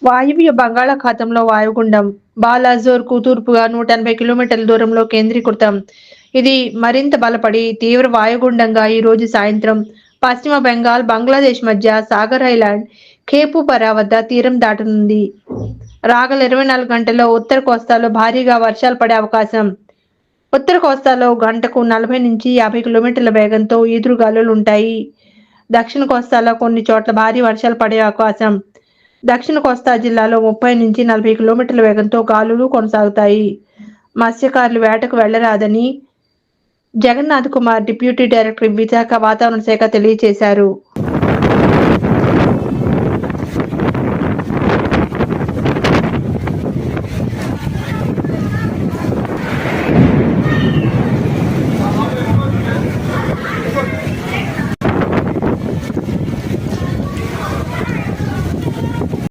వాయువ్య బంగాళాఖాతంలో వాయుగుండం బాలాజోర్కు తూర్పుగా 180 కిలోమీటర్ల దూరంలో కేంద్రీకృతం. ఇది మరింత బలపడి తీవ్ర వాయుగుండంగా ఈ రోజు సాయంత్రం పశ్చిమ బెంగాల్, బంగ్లాదేశ్ మధ్య సాగర్ ఐలాండ్ ఖేపుపరా వద్ద తీరం దాటనుంది. రాగల 24 గంటల్లో ఉత్తర కోస్తాలో భారీగా వర్షాలు పడే అవకాశం. ఉత్తర కోస్తాలో గంటకు 40 నుంచి 50 కిలోమీటర్ల వేగంతో ఈదురుగాలులుంటాయి. దక్షిణ కోస్తాలో కొన్ని చోట్ల భారీ వర్షాలు పడే అవకాశం. దక్షిణ కోస్తా జిల్లాలో 30 నుంచి 40 కిలోమీటర్ల వేగంతో గాలులు కొనసాగుతాయి. మత్స్యకారులు వేటకు వెళ్లరాదని జగన్నాథ్ కుమార్, డిప్యూటీ డైరెక్టర్, విశాఖ వాతావరణ శాఖ తెలియజేశారు.